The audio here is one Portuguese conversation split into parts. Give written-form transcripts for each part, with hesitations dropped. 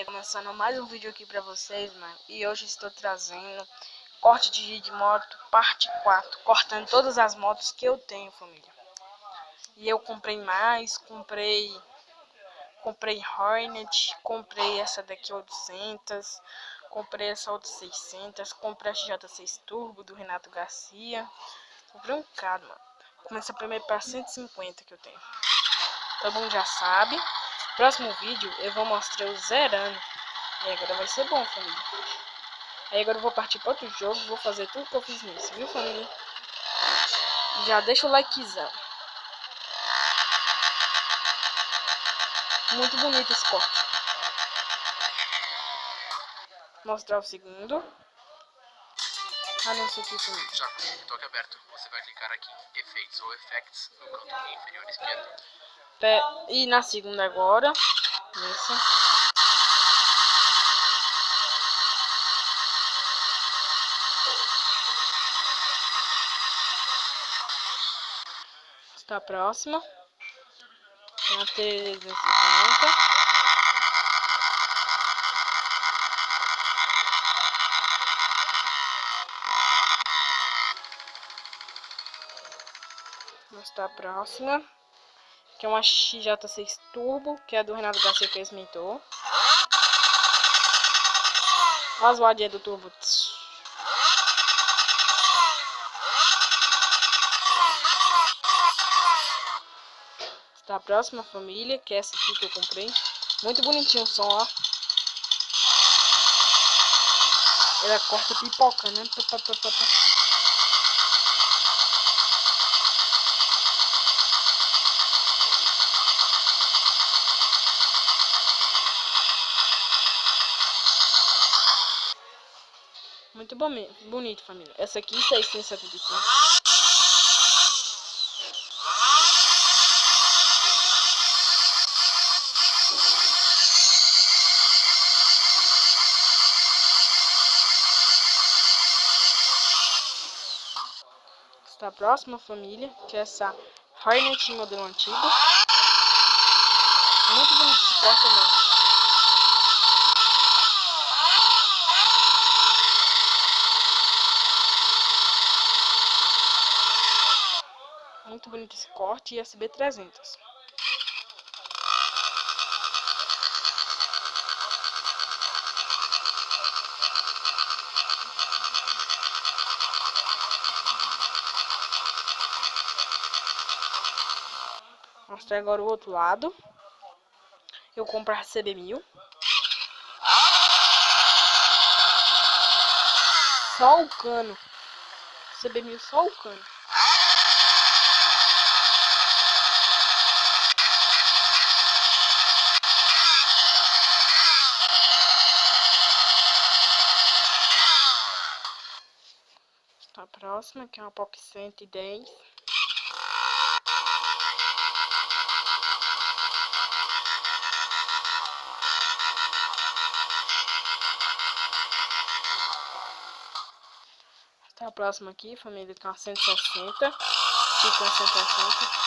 Começando mais um vídeo aqui pra vocês, mano. E hoje estou trazendo corte de moto parte 4, cortando todas as motos que eu tenho, família. E eu comprei mais, comprei Hornet, comprei essa daqui 800, comprei essa outra 600, comprei a XJ6 Turbo do Renato Garcia. Comprei um bocado, mano. Começa primeiro para 150 que eu tenho. Todo mundo já sabe. Próximo vídeo eu vou mostrar eu zerando. E agora vai ser bom, família. Aí agora eu vou partir para outro jogo. Vou fazer tudo que eu fiz nesse, viu, família? Já deixa o likezão. Muito bonito esse corte. Mostrar o segundo. Anúncio aqui, família. Já com o toque aberto, você vai clicar aqui em Efeitos ou Effects no canto inferior esquerdo. E na segunda agora. Isso. Está próxima. Na 350. Mostrar a próxima. Que é uma XJ6 Turbo, que é do Renato Garcia que esmentou. Olha as voadinhas do turbo. Está a próxima, família, que é essa aqui que eu comprei. Muito bonitinho o som, ó. Ela corta pipoca, né? Muito bonito, família. Essa aqui, 675. Está a próxima, família, que é essa Hornet modelo antigo. Muito bonito esse corte também. Muito bonito esse corte e SB300. Mostrar agora o outro lado. Eu compro a CB1000. Só o cano. CB1000 só o cano. A próxima, que é uma Pop 110. Tá a próxima aqui, família, que é uma 160. Fica uma 160.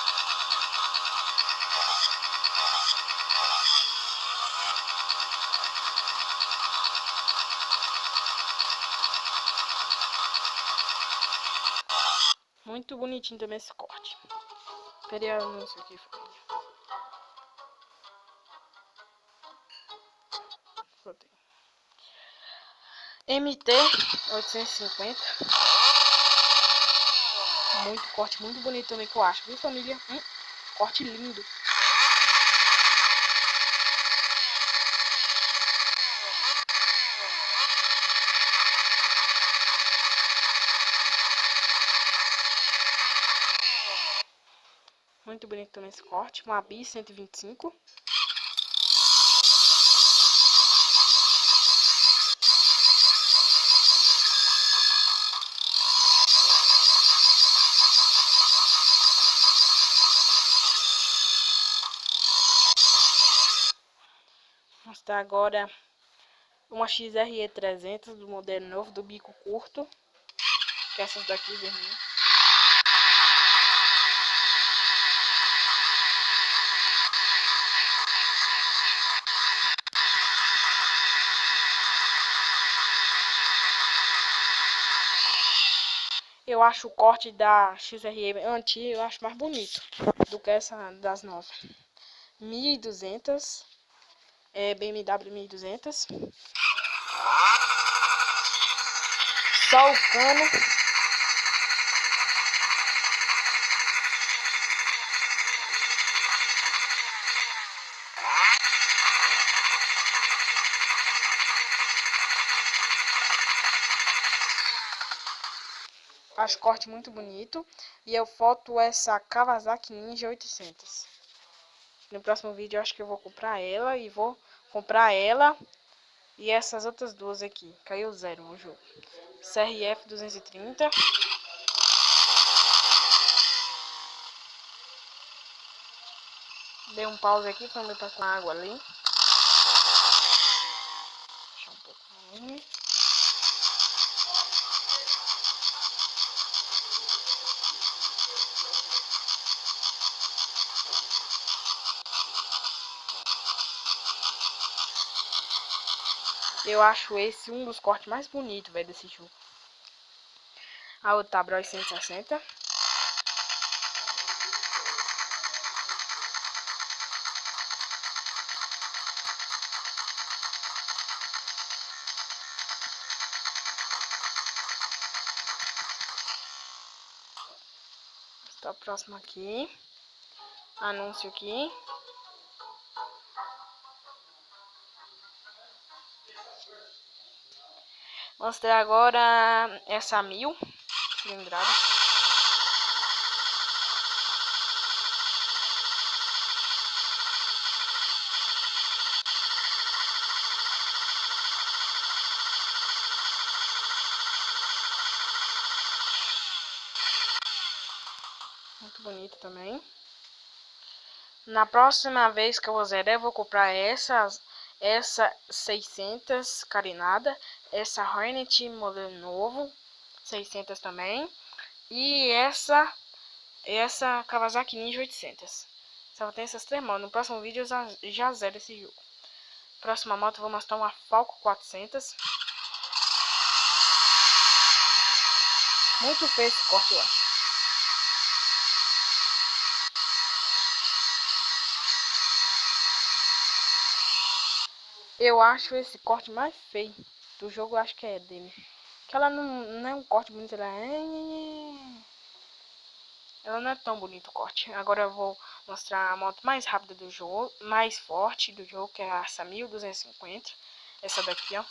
Muito bonitinho também esse corte. Esperei o anúncio aqui, família. MT 850. Muito corte, muito bonito também que eu acho, viu, família? Corte lindo. Muito bonito também esse corte. Uma Bi 125. Vou mostrar agora uma XRE 300 do modelo novo, do bico curto. Que é essas daqui, vermelhas. Eu acho o corte da XRE antiga, eu acho mais bonito do que essa das novas. 1200, BMW 1200. Só o cano. Acho corte muito bonito. E eu foto essa Kawasaki Ninja 800. No próximo vídeo eu acho que eu vou comprar ela. E vou comprar ela e essas outras duas aqui. Caiu zero no jogo. CRF 230. Dei um pause aqui para me passar água ali. Deixa um pouquinho. Eu acho esse um dos cortes mais bonitos, velho, desse jogo. A outra Bros 160. Está próximo aqui. Anúncio aqui. Mostrar agora essa 1000 cilindrada. Muito bonito também. Na próxima vez que eu vou zerar, eu vou comprar essa 600 carenada, essa Hornet modelo novo, 600 também, e essa Kawasaki Ninja 800. Só tem essas três motos. No próximo vídeo eu já zero esse jogo. Próxima moto eu vou mostrar uma Falco 400. Muito feio esse corte, eu acho. Eu acho esse corte mais feio do jogo, eu acho que é dele. Que ela não é um corte bonito, ela não é tão bonito o corte. Agora eu vou mostrar a moto mais rápida do jogo, mais forte do jogo, que é essa 1250. Essa daqui, ó.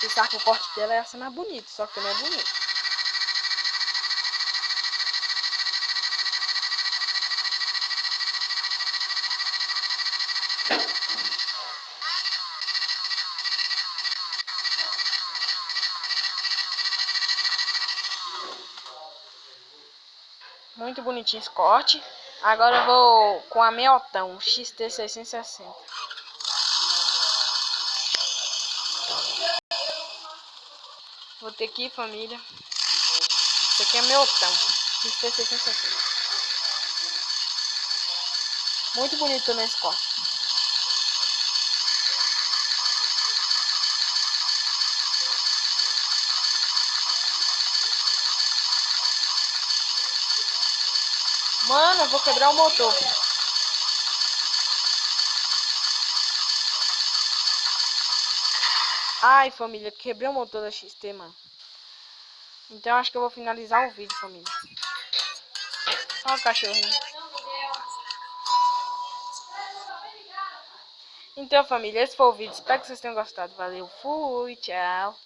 Pensar que o corte dela é essa mais bonito, só que não é bonito. Muito bonitinho esse corte. Agora eu vou com a Meotão XT660. Vou ter aqui, família. Esse aqui é Meotão XT660. Muito bonito também esse corte. Mano, eu vou quebrar o motor. Ai, família, quebrei o motor da XT, mano. Então acho que eu vou finalizar o vídeo, família. Olha o cachorrinho. Então, família, esse foi o vídeo. Espero que vocês tenham gostado. Valeu, fui, tchau.